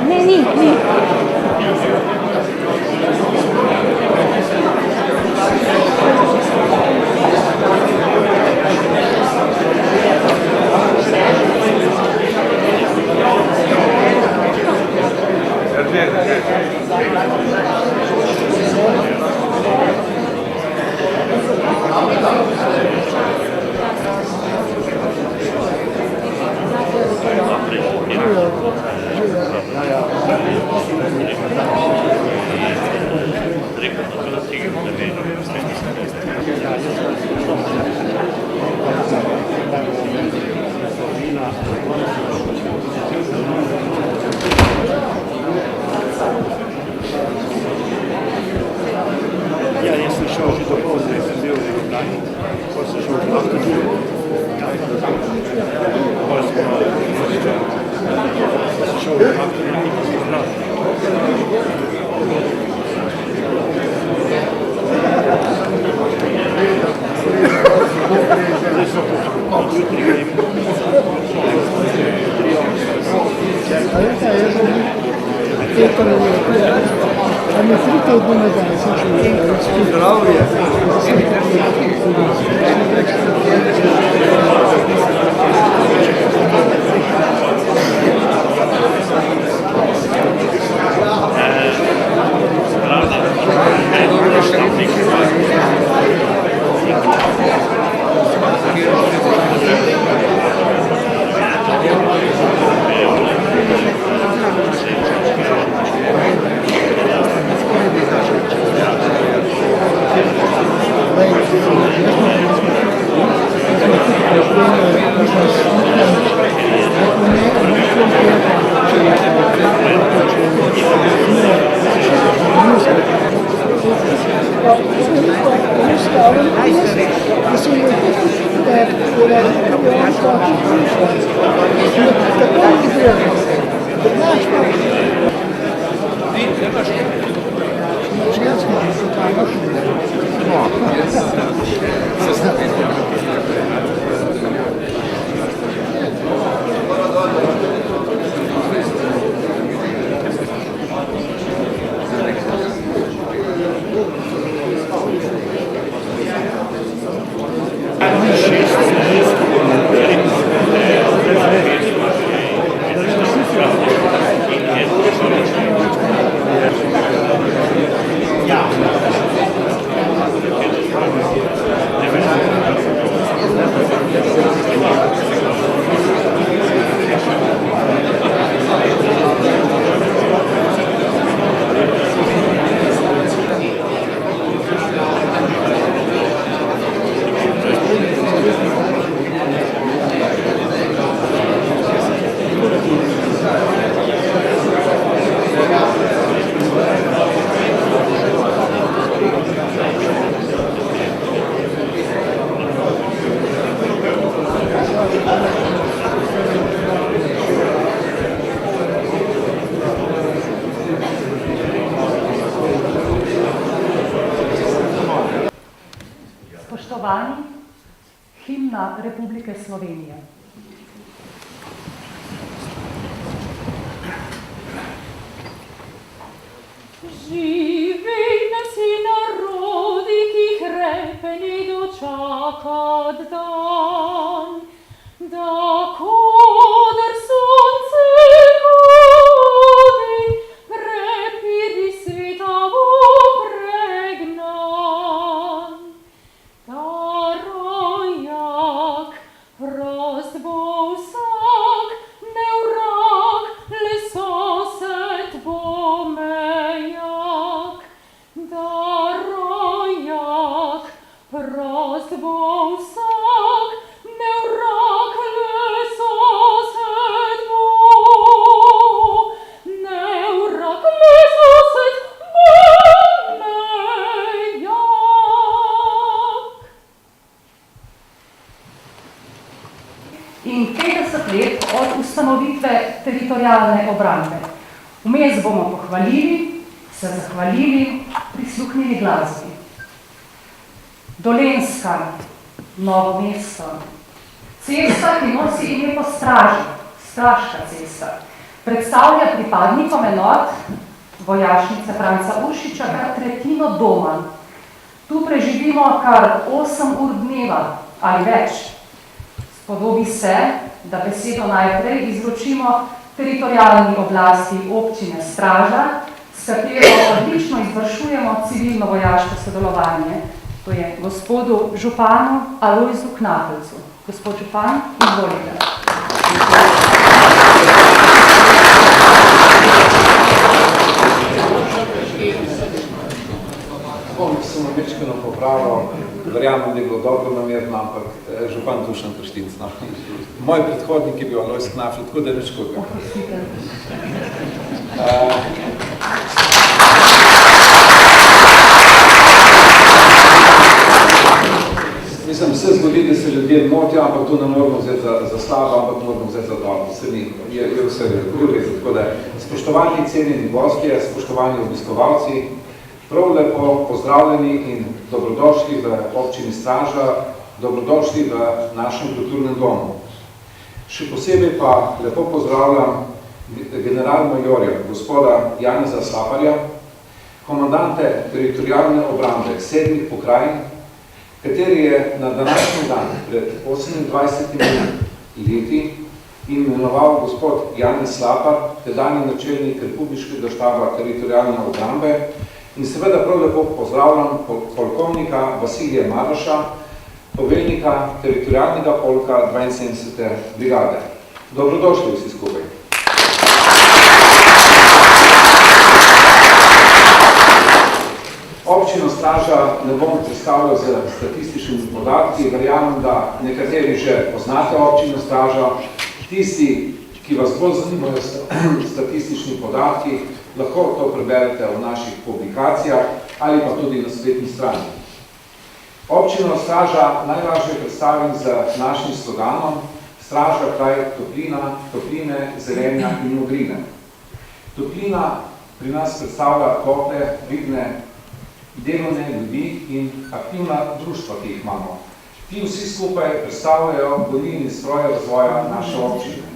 Ne, ni. Ja nisam šao što pozdrav, ja sam bio u Ljubljani, posle šao u Avtođu, posle šao u Avtođu, nikad sam znao. A mi frite od njima danas. Zdravo je. Spoštovani, himna Republike Slovenije. ustanovitve teritorialne obrambe. Vmes bomo pohvalili, se zahvalili, prisluhnili glasbi. Dolenjska, Novo mesto. Cesta, ki nosi ime po straži, Straška cesta, predstavlja pripadnikom enot vojašnice Franca Uršiča kar tretjino doma. Tu preživimo kar 8 ur dneva ali več. Spodobi se, da besedo najprej izročimo teritorialni oblasti občine Straža, s katero odlično izvršujemo civilno-vojaško sodelovanje. To je gospodu županu Alojzu Knafelcu. Gospod župan, izvolite. Sem običkeno popravil, verjamem, da je bilo dobro namerno, ampak župan Dušan Krštinc. Moj predhodnik je bil Alojz Knafel, tako da reč koga. Mislim, vse zgodi, da se ljudje motijo, ampak to ne moramo vzeti za slabo, ampak moramo vzeti za dobro. Vse ni, je vse rezo. Tako da, spoštovani cenjeni gostje, spoštovani obiskovalci, prav lepo pozdravljeni in dobrodošli v občini Straža, dobrodošli v našem kulturnem domu. Še posebej pa lepo pozdravljam general-majorja, gospoda Janeza Slaparja, komandante teritorialne obrambe 7 pokrajin, kateri je na današnji dan pred 28 leti imenoval gospod Janez Slapar, tedanji načelnik Republiškega štaba teritorialne obrambe, in seveda prav lepo pozdravljam polkovnika Vasilija Maroša, poveljnika teritorialnega polka 72. brigade. Dobrodošli vsi skupaj. Občino Straža ne bom predstavljal z statističnimi podatki, verjamem, da nekateri že poznate občino Straža. Tisti, ki vas bolj zanimajo statistični podatki, lahko to preberete v naših publikacijah ali pa tudi na spletni strani. Občino Straža najlažje predstavim z našim sloganom Straža kraj toplina, topline, zelenja in modrine. Toplina pri nas predstavlja tople, vidne, delovne ljudi in aktivna društva, ki jih imamo. Ti vsi skupaj predstavljajo gonilni stroj razvoja naše občine.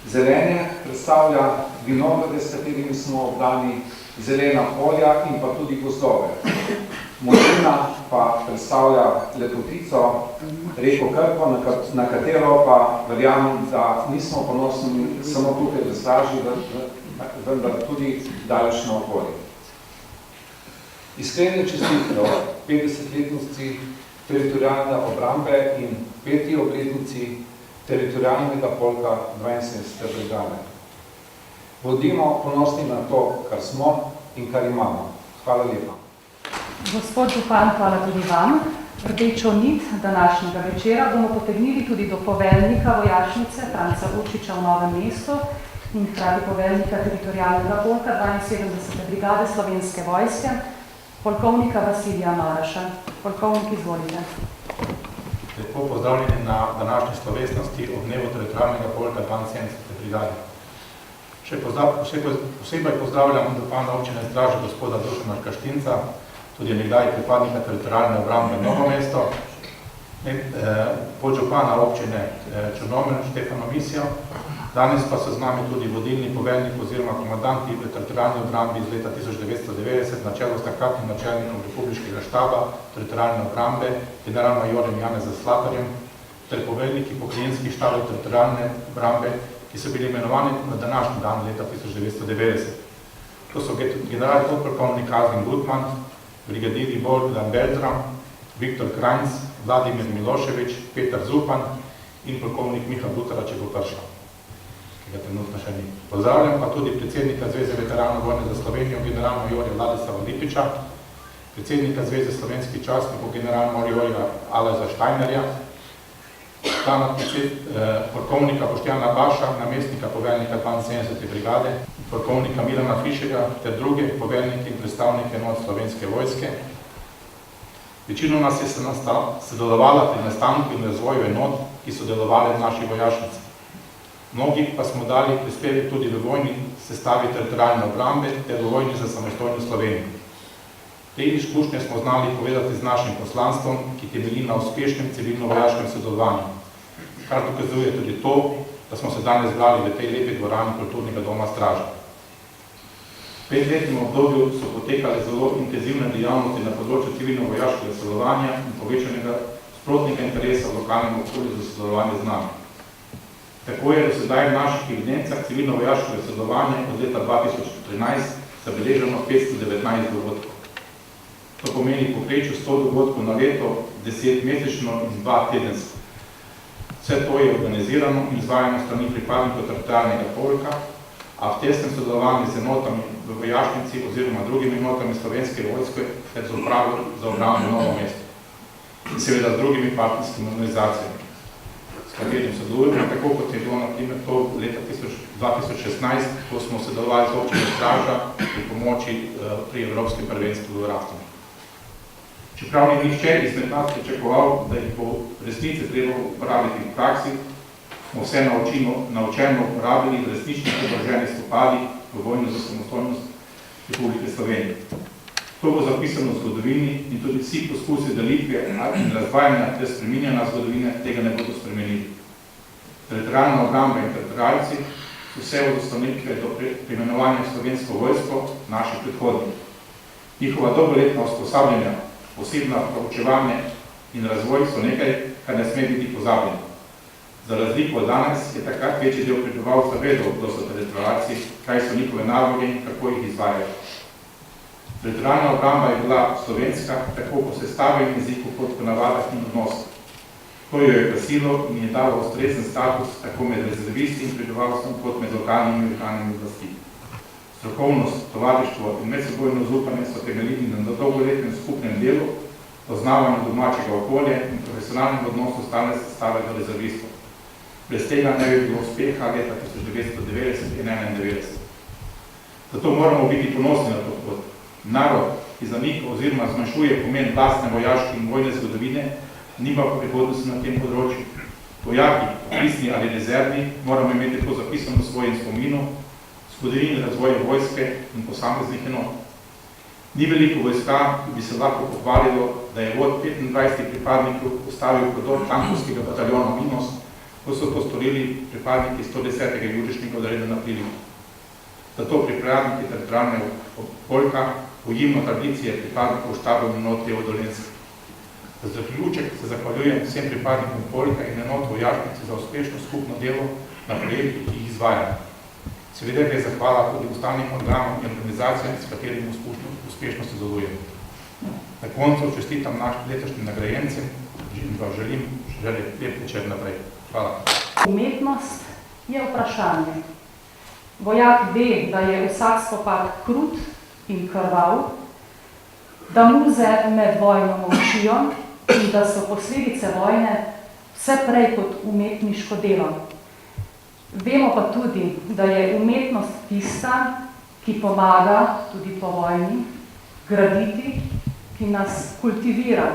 Zelenje predstavlja vinograde, s katerimi smo obdani, zelena polja in pa tudi gozdove. Modrina pa predstavlja lepotico, reko Krpo, na katero pa verjamem, da nismo ponosni samo tukaj v Straži, vendar tudi daleč na okolje. Iskrene čestitke 50-letnosti teritorialne obrambe in 5. obletnici teritorialnega polka 72. brigade. Bodimo ponosni na to, kar smo in kar imamo. Hvala lepa. Gospod župan, hvala tudi vam. Rdečo nit današnjega večera bomo potegnili tudi do poveljnika vojašnice Franca Uršiča v Novem mestu in hkrati poveljnika teritorialnega polka 72. brigade Slovenske vojske, polkovnika Vasilija Maraša. Polkovnik, izvolite. Lepo pozdravljeni na današnji slovesnosti ob dnevu teritorialnega polka 72. brigade. Posebej pozdravljam župana občine Straže gospoda Dušana Krštinca, tudi nekdaj pripadnika teritorialne obrambe Novo mesto, podžupana občine Črnomelj Štefano Misijo. Danes pa so z nami tudi vodilni poveljnik oziroma komandanti v teritorialni obrambi iz leta 1990 na čelu s takratnim načelnikom Republiškega štaba teritorialne obrambe, general-majorjem Janezom Slaparjem, ter poveljniki pokrajinskih štabov teritorialne obrambe, ki so bili imenovani na današnji dan leta 1990. To so general podpolkovnik Azim Gutman, brigadirji Bogdan Beltram, Viktor Krajnc, Vladimir Milošević, Petar Zupan in polkovnik Miha Butara, če bo prišel, ki ga trenutno še ni. Pozdravljam pa tudi predsednika Zveze veteranov vojne za Slovenijo, general-majorja Vladislava Lipiča, predsednika Zveze slovenskih častnikov, general-majorja Alojza Štajnerja, polkovnika Boštjana Baša, namestnika poveljnika 72. brigade, polkovnika Milana Fišega ter druge poveljnike in predstavnike enot Slovenske vojske. Večino nas je sodelovala pri nastanku in razvoju enot, ki so delovali v naši vojašnici. Mnogi pa smo dali prispevek tudi v vojni sestavi teritorialne obrambe ter v vojni za samostojno Slovenijo. Te izkušnje smo znali povedati z našim poslanstvom, ki temelji na uspešnem civilno-vojaškem sodelovanju, kar dokazuje tudi to, da smo se danes zbrali v tej lepi dvorani Kulturnega doma Straža. V 5-letnem obdobju so potekale zelo intenzivne dejavnosti na področju civilno-vojaškega sodelovanja in povečanega sprotnega interesa v lokalnem okolju za sodelovanje z nami. Tako je do sedaj v naših evidencah civilno-vojaškega sodelovanja od leta 2013 zabeleženo 519 dogodkov. To pomeni v povprečju 100 dogodkov na leto, 10-mesečno in 2 tedensko. Vse to je organizirano in izvajano strani pripadnikov teritorialnega polka, a v tesnem sodelovanju z enotami v vojašnici oziroma drugimi enotami Slovenske vojske ter z upravo za obrambo Novo mesto in seveda z drugimi partnerskimi organizacijami, s katerim sodelujemo, tako kot je bilo na primer to leta 2016, ko smo sodelovali z občino Straža pri pomoči pri Evropskem prvenstvu v raftingu. Čeprav ni nihče izmed nas pričakoval, da jih bo resnice treba uporabiti v praksi, smo vse naučeno uporabili v resničnih oboroženih spopadih v vojno za samostojnost Republike Slovenije. To bo zapisano v zgodovini in tudi vsi poskusi delitve in razvajanja ter spreminjanja zgodovine tega ne bodo spremenili. Teritorialna obramba in teritorialci so vse od ustanovitve do preimenovanja Slovensko vojsko naši predhodniki. Njihova dolgoletna usposabljanja, posebna proučevanje in razvoj so nekaj, kar ne sme biti pozabljeno. Za razliko od danes je takrat večji del prebivalstva vedel, kdo so teritorialci, kaj so njihove naloge in kako jih izvajajo. Teritorialna obramba je bila slovenska, tako po sestavi in jeziku kot po navadah in odnosih. To jo je krasilo in je dalo ustrezen status tako med rezervisti in prebivalstvom kot med lokalnimi in lokalnimi oblasti. Strokovnost, tovarištvo in medsebojno zaupanje so temeljili na dolgoletnem skupnem delu, poznavanju domačega okolja in profesionalnem odnosu stalne sestave do rezervistov. Brez tega ne bi bilo uspeha leta 1990 in 1991. Zato moramo biti ponosni na to pot. Narod, ki zanika oziroma zmanjšuje pomen lastne vojaške in vojne zgodovine, nima prihodnosti na tem področju. Vojaki, poklicni ali rezervni, moramo imeti to zapisano v svojem spominu, zgodovini razvoja vojske in posameznih enot. Ni veliko vojska, ki bi se lahko pohvalilo, da je vod 25 pripadnikov postavil prodor tankovskega bataljona Minos, ko so to storili pripadniki 110. jutrišnjega odreda na Priliku. Zato pripadniki teritorialnega polka pojimno tradicije pripadnikov štabov enot Tevo Dolenske. Za zaključek se zahvaljujem vsem pripadnikom polka in enot vojašnici za uspešno skupno delo na projektih, ki jih izvajajo. Seveda gre zahvala tudi ostalim organom in organizacijam, s katerimi uspešno sodelujemo. Na koncu čestitam našim letošnjim nagrajencem in vam želim lep večer naprej. Hvala. Umetnost je vprašanje. Vojak ve, da je vsak spopad krut in krvav, da muze med vojno molčijo in da so posledice vojne vse prej kot umetniško delo. Vemo pa tudi, da je umetnost tista, ki pomaga tudi po vojni graditi, ki nas kultivira.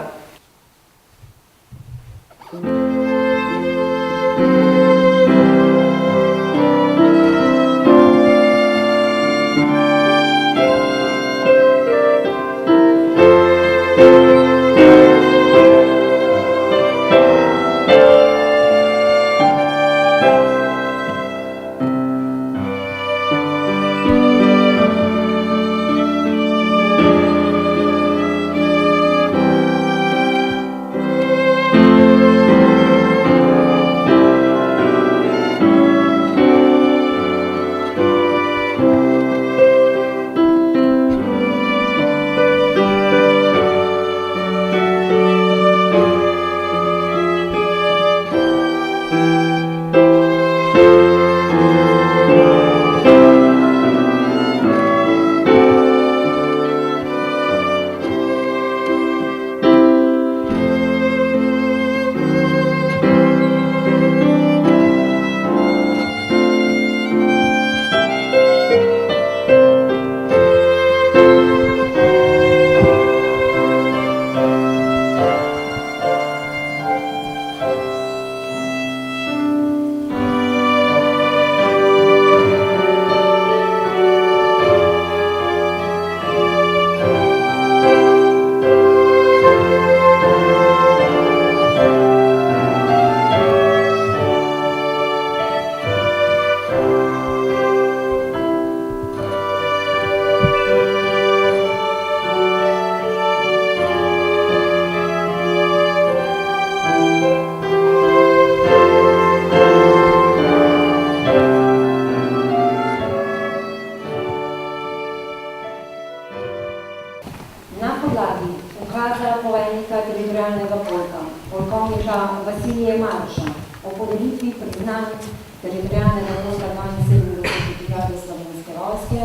teritorijalnega vloga 72 brigade Slovenske vojske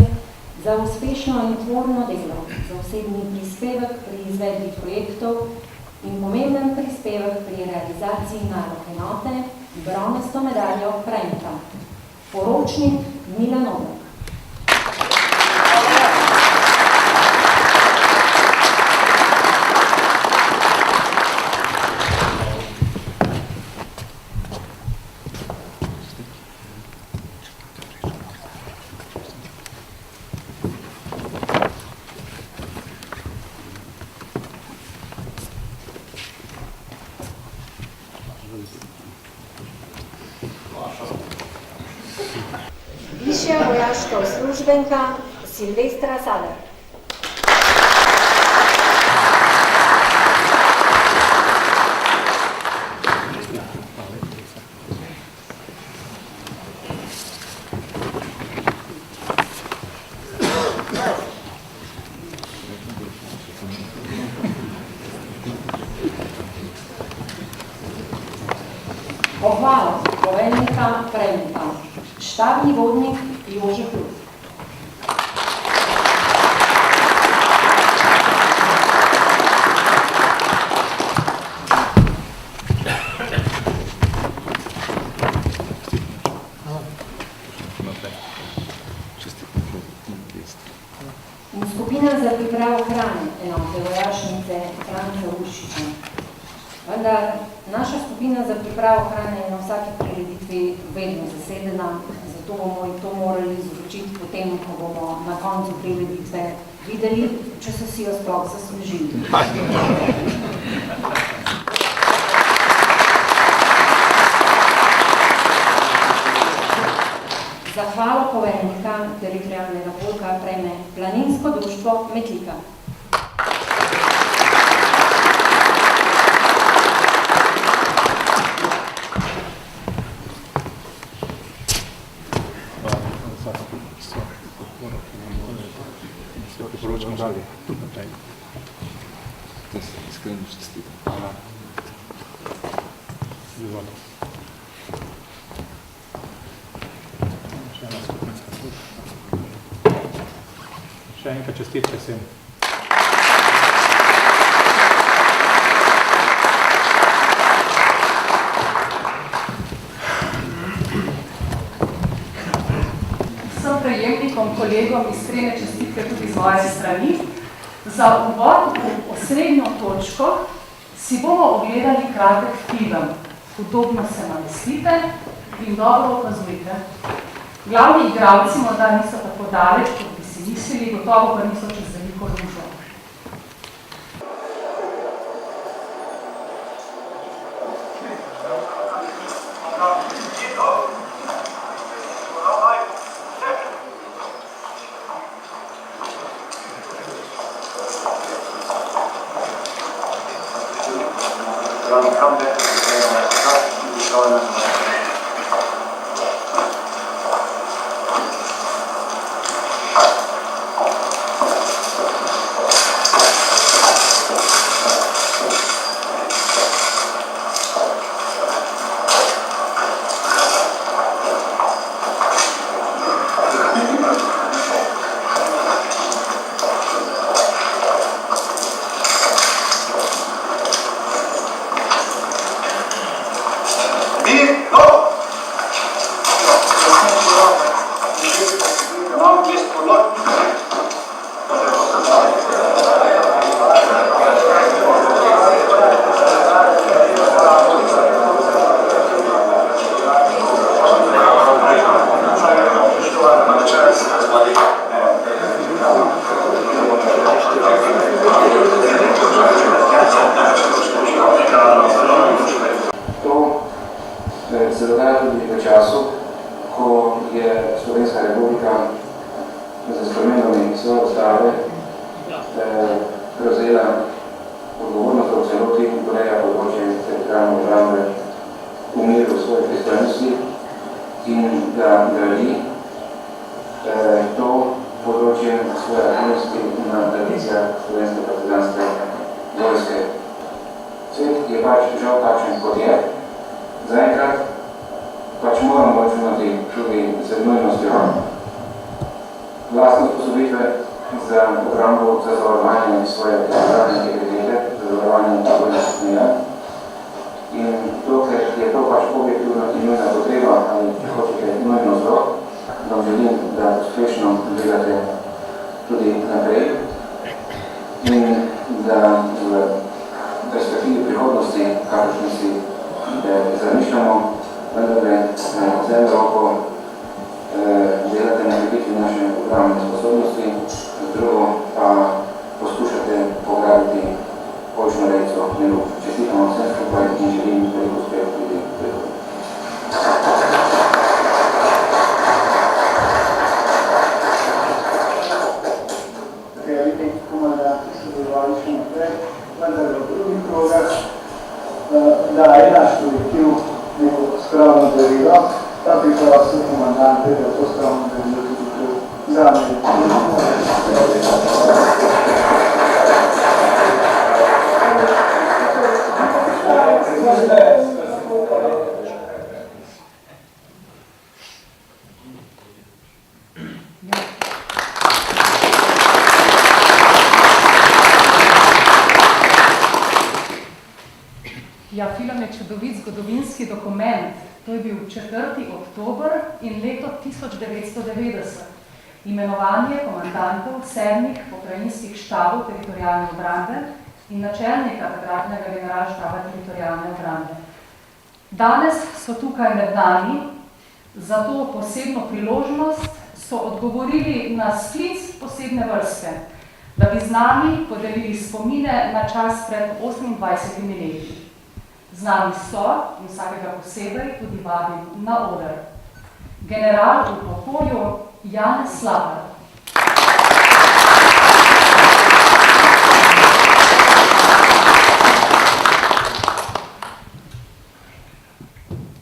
za uspešno in tvorno delo, za osebni prispevek pri izvedbi projektov in pomemben prispevek pri realizaciji nalog enote, bronasto medaljo prejmeta. Poročnik Milan Obrok. Višja vojaška uslužbenka Silvestra Saler. Pohvalo poveljnika prejmeta. Štabni vodnik Jože Hlut. In skupina za pripravo hrane enote vojašnice Franca Uršiča. Vendar naša skupina za pripravo hrane je na vsaki prireditvi vedno zasedena, zato bomo to morali izročiti potem, ko bomo na koncu prireditve videli, če so si jo sploh zaslužili. Zahvalo poveljnika teritorijalnega polka prejme Planinsko društvo Metlika. Priporočamo dalje. Iskreno čestitam. Hvala. Še enkrat čestitke vsem. Vsem prejemnikom, kolegom iskrene čestitke tudi z moje strani. Za uvod v osrednjo točko si bomo ogledali kratek film. Udobno se namestite in dobro opazujte. Glavni igralci morda niso tako daleč, kot bi si mislili, gotovo pa niso čez veliko lužo. Se dogaja tudi v času, ko je Slovenska republika za spremembami svoje ustave prevzela odgovornost, da v celoti ureja področje teritorijalne obrambe v miru svoje pristojnosti in da gradi to področje svoje aktivnosti na tradicijah Slovenske partizanske vojske. Svet je pač žal takšen, kot je. Zaenkrat pač moramo računati tudi z nujnostjo vlastne sposobitve za obrambo, za zavarovanje svoje teritorijalne integritete, za zavarovanje takojnih meja. In dokler je to pač objektivno in nujna potreba, ali hočete nujno zelo, vam želim, da uspešno delate tudi naprej in da v perspektivi prihodnosti, kakršni si zamišljamo, vendarle z roko delate na krepitvi naše obrambne sposobnosti, z drugo pa poskušate pograditi poljčno rejco miru. Čestitamo vsem skupaj in želim veliko uspeh tudi v prihodnosti. Veliki komandanti so delovali še naprej, vendar v drugih krogah daje naš kolektiv neko skromno darilo, pa priprosil komandante, da to skromno darilo tudi vzame. Ja, film je čudovit zgodovinski dokument. To je bil 4. oktober in leto 1990. Imenovanje komandantov 7 pokrajinskih štabov teritorijalne obrambe in načelnika takratnega generalštaba teritorijalne obrambe. Danes so tukaj med nami, za to posebno priložnost so odgovorili na sklic posebne vrste, da bi z nami podelili spomine na čas pred 28 leti. Z nami so, in vsakega posebej, tudi vabim na oder. General v pokoju Janez Slapar.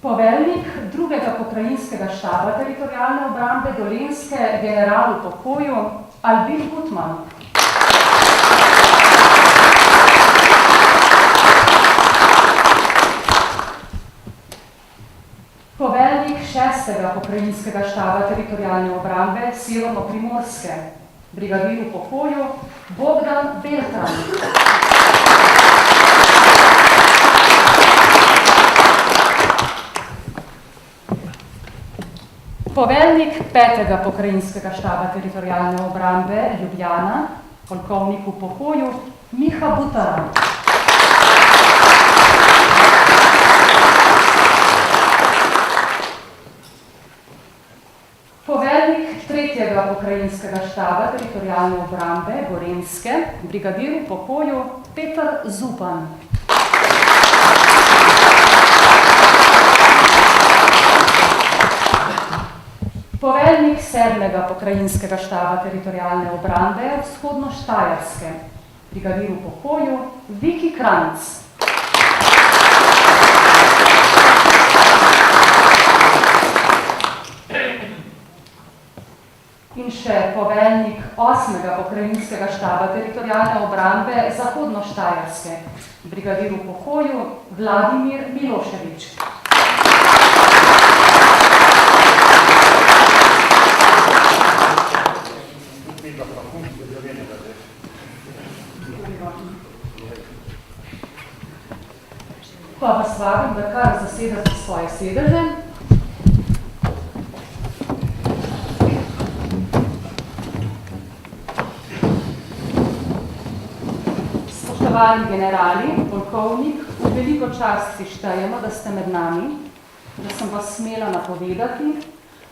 Poveljnik 2. pokrajinskega štaba teritorijalne obrambe Dolenjske, general v pokoju Albin Gutmann. Poveljnik 6. pokrajinskega štaba teritorijalne obrambe Severno-Primorske, brigadir v pokoju Bogdan Beltran. Poveljnik 5. pokrajinskega štaba teritorijalne obrambe Ljubljana, polkovnik v pokoju Miha Butara. Poveljnik 3. pokrajinskega štaba teritorijalne obrambe Gorenjske, brigadir v pokoju Peter Zupan. Poveljnik 7. pokrajinskega štaba teritorijalne obrambe Vzhodno-Štajerske, brigadir v pokoju Viki Kranjc. In še poveljnik 8. pokrajinskega štaba teritorijalne obrambe Zahodno-Štajerske, brigadir v pokoju Vladimir Miloševič. Pa vas vabim, da kar zasedate svoje sedeže. Spoštovani generali, polkovnik, v veliko čast si štejemo, da ste med nami, da sem vas smela napovedati,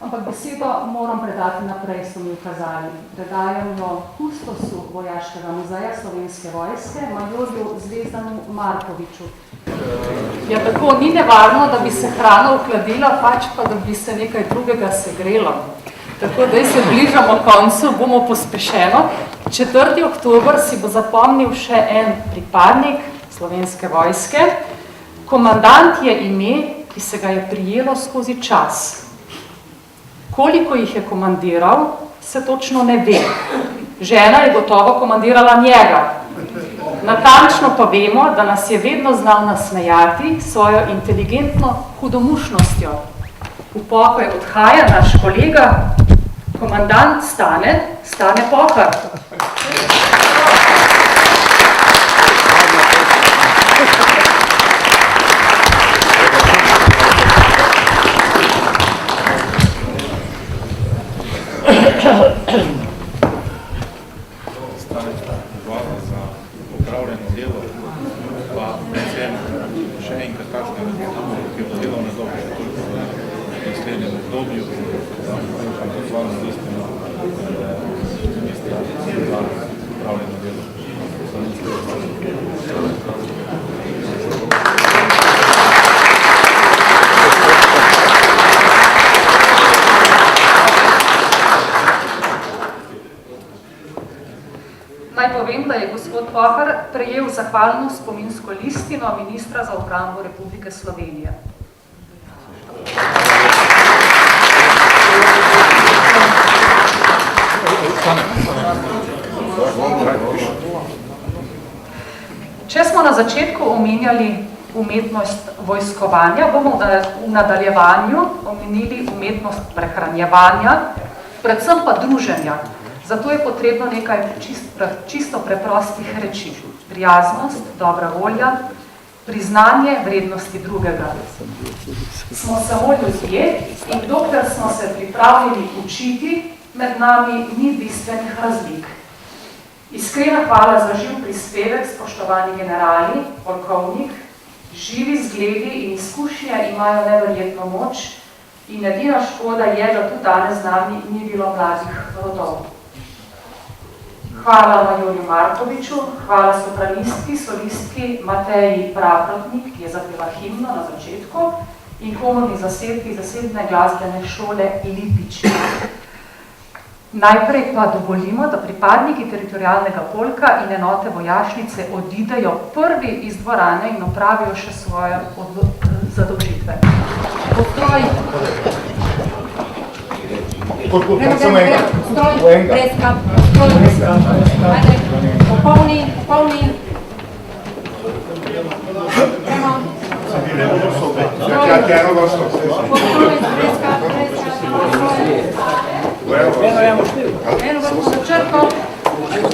ampak besedo moram predati naprej, so mi ukazali. Predajam jo kustosu Vojaškega muzeja Slovenske vojske, majorju Zvezdanu Markoviču. Ja, tako ni nevarno, da bi se hrana ohladila, pač pa, da bi se nekaj drugega segrelo. Tako, da se bližamo koncu, bomo pospešeno. 4. oktober si bo zapomnil še en pripadnik Slovenske vojske. Komandant je ime, ki se ga je prijelo skozi čas. Koliko jih je komandiral, se točno ne ve. Žena je gotovo komandirala njega. Natančno pa vemo, da nas je vedno znal nasmejati svojo inteligentno hudomušnostjo. v pokoj odhaja naš kolega, komandant Stane Pohar. Hvala za opravljeno delo, pa predvsem še enkrat takšne delovne dobe, tudi v naslednjem obdobju, upam, da z vami listimo ministra za opravljeno delo. Naj povem, da je gospod Pohar prejel zahvalno spominsko listino ministra za obrambo Republike Slovenije. Če smo na začetku omenjali umetnost vojskovanja, bomo v nadaljevanju omenili umetnost prehranjevanja, predvsem pa druženja. Zato je potrebno nekaj čisto preprostih reči. Prijaznost, dobra volja, priznanje vrednosti drugega. Smo samo ljudje in dokler smo se pripravljeni učiti, med nami ni bistvenih razlik. Iskrena hvala za živ prispevek, spoštovani generali, polkovnik. Živi zgledi in izkušnje imajo neverjetno moč in edina škoda je, da tudi danes z nami ni bilo mladih rodov. Hvala majorju Markoviču, hvala sopranistki, solistki Mateji Praprotnik, ki je zapela himno na začetku, in komorni zasedbi zasedne glasbene šole Lipič. Najprej pa dovolimo, da pripadniki teritorialnega polka in enote vojašnice odidejo prvi iz dvorane in opravijo še svoje zadolžitve. Postroj! Popolni.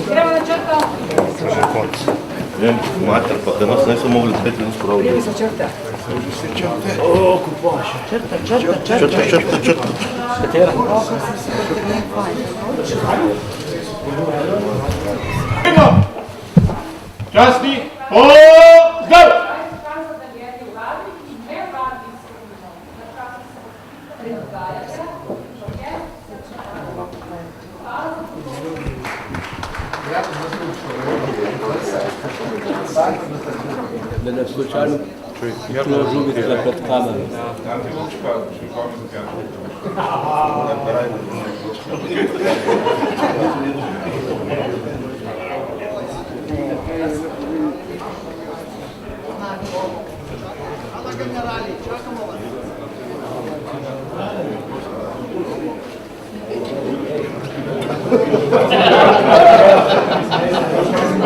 Gremo na črto. Mater, pa da nas ne so mogli spet ne spraviti. Gremo za črte. O, kupaš. Črta. Katera? Časti, pozdrav! Da ne slučajno žubiti za pred kamerami.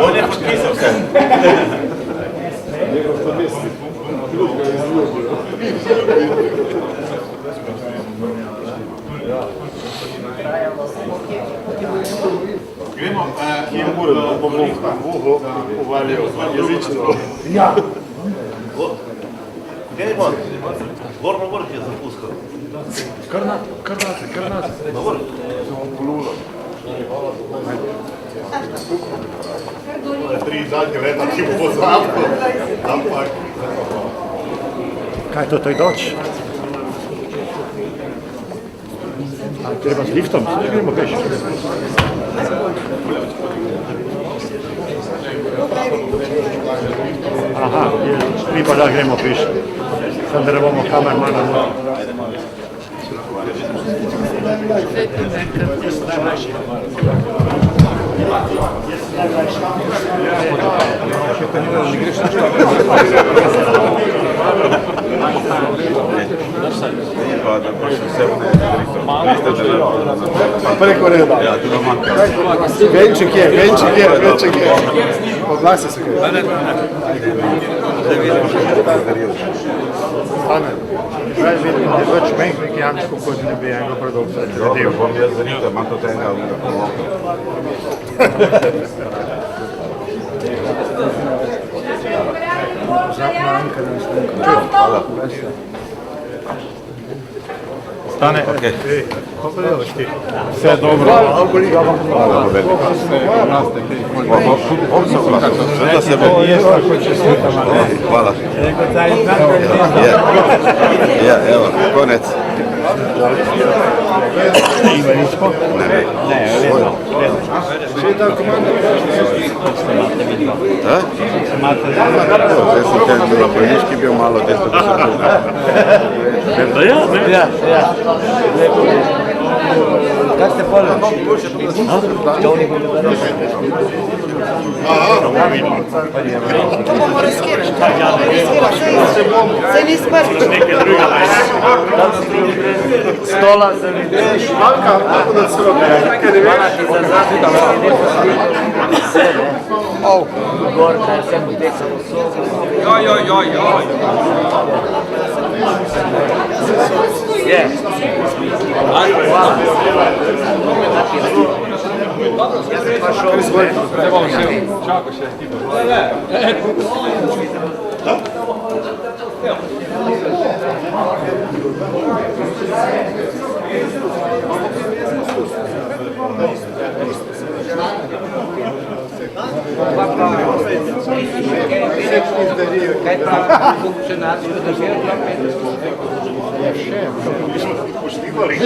On je podpisal se. Gremo, kje bomo uvalijo jezično. Ja. Gor je zapuskal. Kar nas. Na vrh. Tri zadnje leta ti bo poznavko, ampak... Kaj to doč? A treba z liftom? Ne gremo peš. Aha, mi pa da gremo peš. Sam da ne bomo kamermana. Preko reda. Venček je. Oglasi se kaj. Stane. Zdaj vidim, da je več mehkih jančkov, kot ne bi enega produkta. Dobro, bom jaz zanimljiv, imam to enega pomoga. Hvala. Stane, kako je ti? Vse dobro. Hvala, velika. Sveta se bo. Hvala. Ja, evo, konec. Ne. Zdaj sem tem na bolniški bil malo, da ste Kaj ste poli? To bomo riskirali. Se ni smrt. Stola za ljudi. Šmalka, tako da se robi. Nekaj ne Gor, kaj sem tekal v sobo. Je. Kaj pa funkcionarstvo držav? Poštivali.